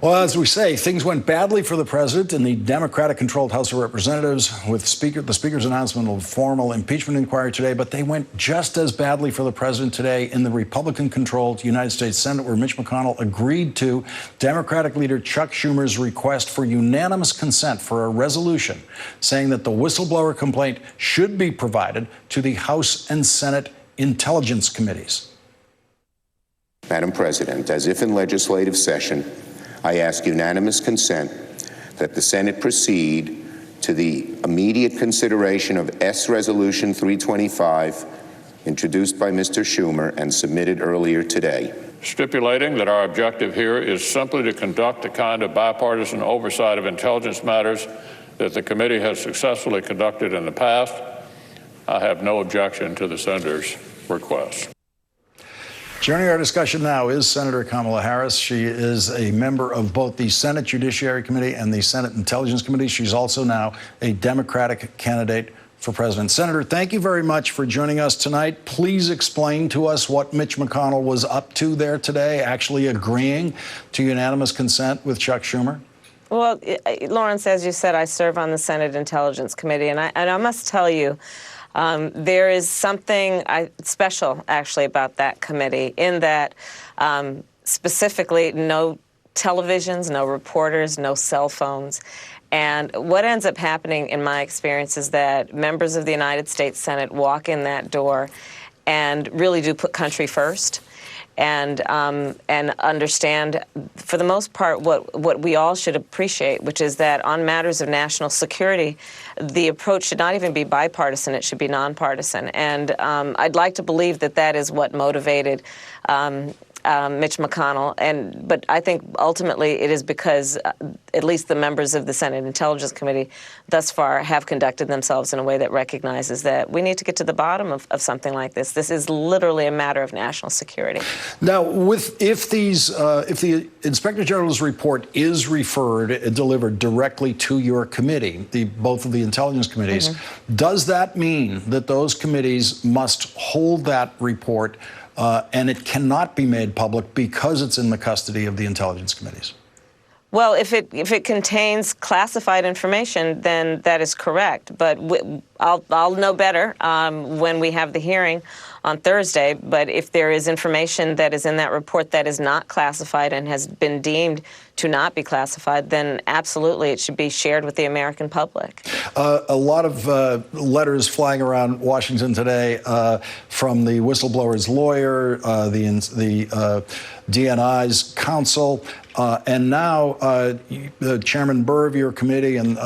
Well, as we say, things went badly for the president in the Democratic-controlled House of Representatives with the Speaker's announcement of a formal impeachment inquiry today, but they went just as badly for the president today in the Republican-controlled United States Senate, where Mitch McConnell agreed to Democratic leader Chuck Schumer's request for unanimous consent for a resolution saying that the whistleblower complaint should be provided to the House and Senate Intelligence Committees. Madam President, as if in legislative session, I ask unanimous consent that the Senate proceed to the immediate consideration of S. Resolution 325, introduced by Mr. Schumer and submitted earlier today. Stipulating that our objective here is simply to conduct the kind of bipartisan oversight of intelligence matters that the committee has successfully conducted in the past, I have no objection to the senator's request. Joining our discussion now is Senator Kamala Harris. She is a member of both the Senate Judiciary Committee and the Senate Intelligence Committee. She's also now a Democratic candidate for president. Senator, thank you very much for joining us tonight. Please explain to us what Mitch McConnell was up to there today, actually agreeing to unanimous consent with Chuck Schumer. Well, Lawrence, as you said, I serve on the Senate Intelligence Committee, and I must tell you, there is something special, actually, about that committee in that specifically no televisions, no reporters, no cell phones. And what ends up happening, in my experience, is that members of the United States Senate walk in that door and really do put country first. And understand, for the most part, what we all should appreciate, which is that on matters of national security, the approach should not even be bipartisan, it should be nonpartisan. And I'd like to believe that that is what motivated Mitch McConnell. But I think ultimately it is because at least the members of the Senate Intelligence Committee thus far have conducted themselves in a way that recognizes that we need to get to the bottom of something like this. This is literally a matter of national security. Now, if the Inspector General's report is delivered directly to your committee, both of the intelligence committees, does that mean that those committees must hold that report and it cannot be made public because it's in the custody of the intelligence committees? Well, if it contains classified information, then that is correct. But I'll know better when we have the hearing on Thursday. But if there is information that is in that report that is not classified and has been deemed to not be classified, then absolutely it should be shared with the American public. A lot of letters flying around Washington today from the whistleblower's lawyer, the DNI's counsel, and now Chairman Burr of your committee and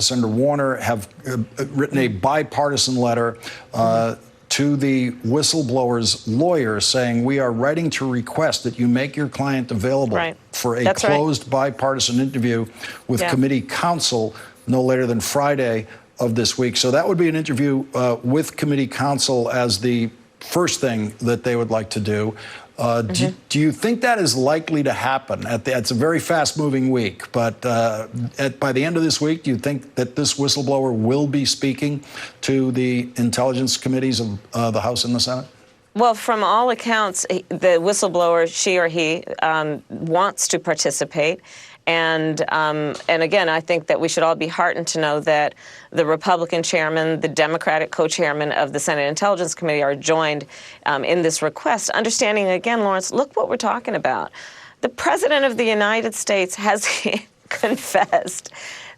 Senator Warner have written a bipartisan letter to the whistleblower's lawyer saying, we are writing to request that you make your client available for a closed bipartisan interview with committee counsel no later than Friday of this week. So that would be an interview with committee counsel as the first thing that they would like to do. Do you think that is likely to happen? It's a very fast-moving week, but by the end of this week, do you think that this whistleblower will be speaking to the intelligence committees of the House and the Senate? Well, from all accounts, the whistleblower, she or he, wants to participate. And again, I think that we should all be heartened to know that the Republican chairman, the Democratic co-chairman of the Senate Intelligence Committee are joined in this request. Understanding, again, Lawrence, look what we're talking about. The President of the United States has confessed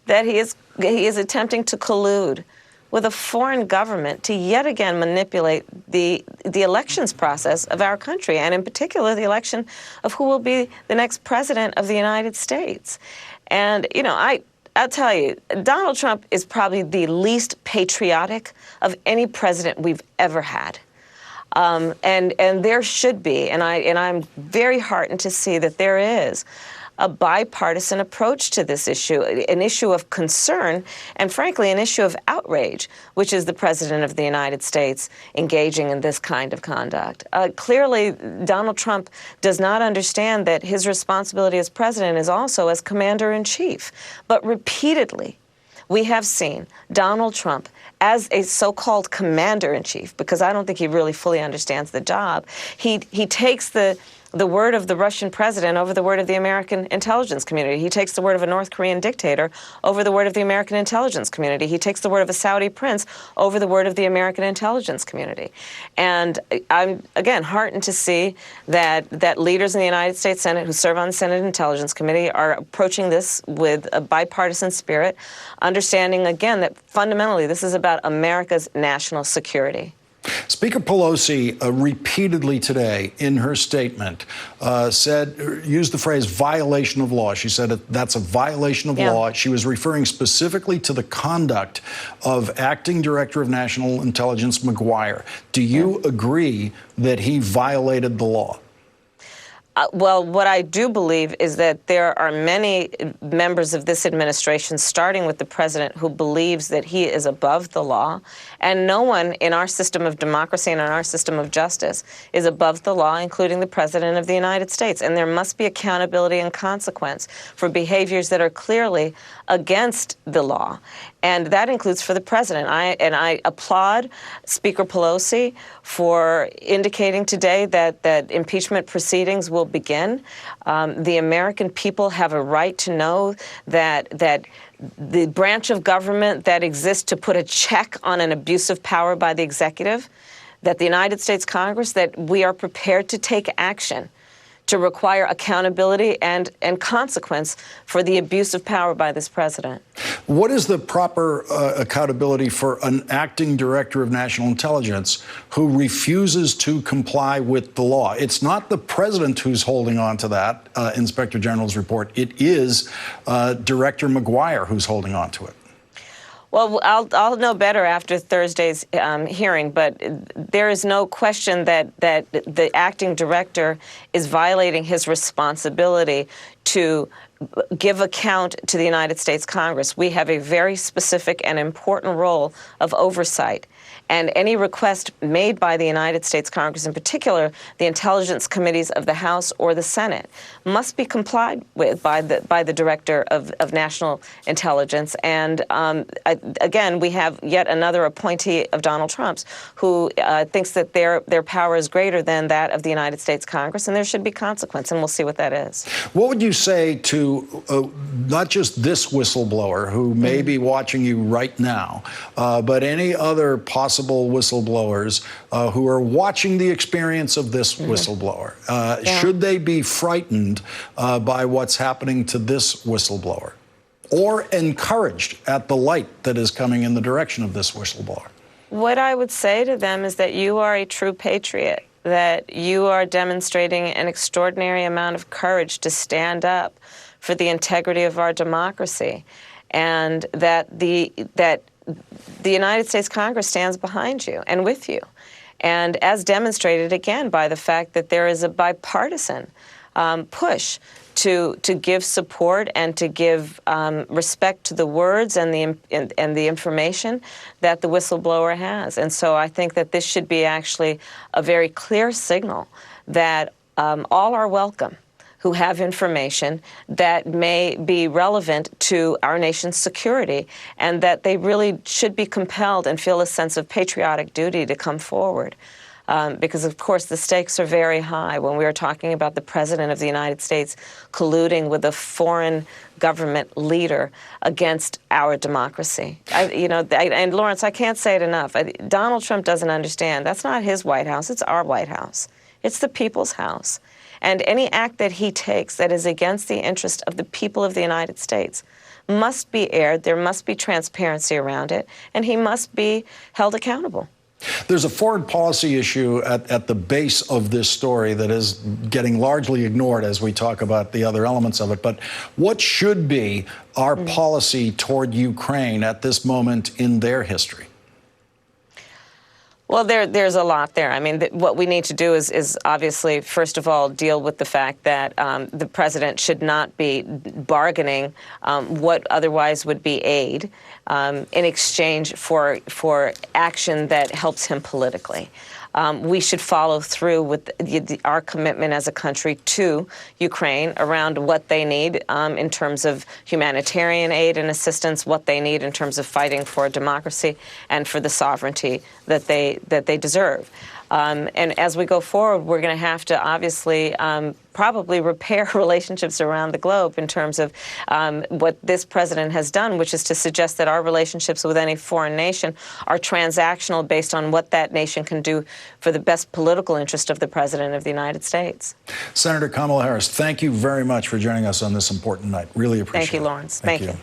that he is attempting to collude with a foreign government to yet again manipulate the elections process of our country, and in particular the election of who will be the next president of the United States. And, you know, I'll tell you, Donald Trump is probably the least patriotic of any president we've ever had. And there should be, and I'm very heartened to see that there is a bipartisan approach to this issue, an issue of concern, and frankly, an issue of outrage, which is the President of the United States engaging in this kind of conduct. Clearly, Donald Trump does not understand that his responsibility as president is also as commander-in-chief. But repeatedly, we have seen Donald Trump as a so-called commander-in-chief, because I don't think he really fully understands the job. He takes the the word of the Russian president over the word of the American intelligence community. He takes the word of a North Korean dictator over the word of the American intelligence community. He takes the word of a Saudi prince over the word of the American intelligence community. And I'm, again, heartened to see that leaders in the United States Senate who serve on the Senate Intelligence Committee are approaching this with a bipartisan spirit, understanding, again, that fundamentally this is about America's national security. Speaker Pelosi repeatedly today in her statement used the phrase violation of law. She said that's a violation of law. She was referring specifically to the conduct of Acting Director of National Intelligence McGuire. Do you agree that he violated the law? Well, what I do believe is that there are many members of this administration, starting with the president, who believes that he is above the law. And no one in our system of democracy and in our system of justice is above the law, including the president of the United States. And there must be accountability and consequence for behaviors that are clearly against the law. And that includes for the president. I applaud Speaker Pelosi for indicating today that impeachment proceedings will begin. The American people have a right to know that the branch of government that exists to put a check on an abuse of power by the executive, that the United States Congress, that we are prepared to take action to require accountability and consequence for the abuse of power by this president. What is the proper accountability for an acting director of national intelligence who refuses to comply with the law? It's not the president who's holding on to that Inspector General's report. It is Director McGuire who's holding on to it. Well, I'll know better after Thursday's hearing, but there is no question that the acting director is violating his responsibility to give account to the United States Congress. We have a very specific and important role of oversight. And any request made by the United States Congress, in particular the intelligence committees of the House or the Senate, must be complied with by the Director of National Intelligence. And again, we have yet another appointee of Donald Trump's who thinks that their power is greater than that of the United States Congress, and there should be consequence, and we'll see what that is. What would you say to not just this whistleblower who may be watching you right now, but any other possible whistleblowers who are watching the experience of this whistleblower? Should they be frightened by what's happening to this whistleblower, or encouraged at the light that is coming in the direction of this whistleblower? What I would say to them is that you are a true patriot, that you are demonstrating an extraordinary amount of courage to stand up for the integrity of our democracy, and that the United States Congress stands behind you and with you. And as demonstrated, again, by the fact that there is a bipartisan push to give support and to give respect to the words and the information that the whistleblower has. And so I think that this should be actually a very clear signal that all are welcome who have information that may be relevant to our nation's security, and that they really should be compelled and feel a sense of patriotic duty to come forward. Because, of course, the stakes are very high when we are talking about the President of the United States colluding with a foreign government leader against our democracy. And Lawrence, I can't say it enough. Donald Trump doesn't understand. That's not his White House. It's our White House. It's the people's house. And any act that he takes that is against the interest of the people of the United States must be aired. There must be transparency around it, and he must be held accountable. There's a foreign policy issue at the base of this story that is getting largely ignored as we talk about the other elements of it. But what should be our policy toward Ukraine at this moment in their history? Well, there's a lot there. I mean, what we need to do is obviously, first of all, deal with the fact that the president should not be bargaining what otherwise would be aid in exchange for action that helps him politically. We should follow through with our commitment as a country to Ukraine around what they need in terms of humanitarian aid and assistance, what they need in terms of fighting for democracy and for the sovereignty that they deserve. And as we go forward, we're going to have to obviously probably repair relationships around the globe in terms of what this president has done, which is to suggest that our relationships with any foreign nation are transactional based on what that nation can do for the best political interest of the president of the United States. Senator Kamala Harris, thank you very much for joining us on this important night. Really appreciate it. Thank you, Lawrence. Thank you.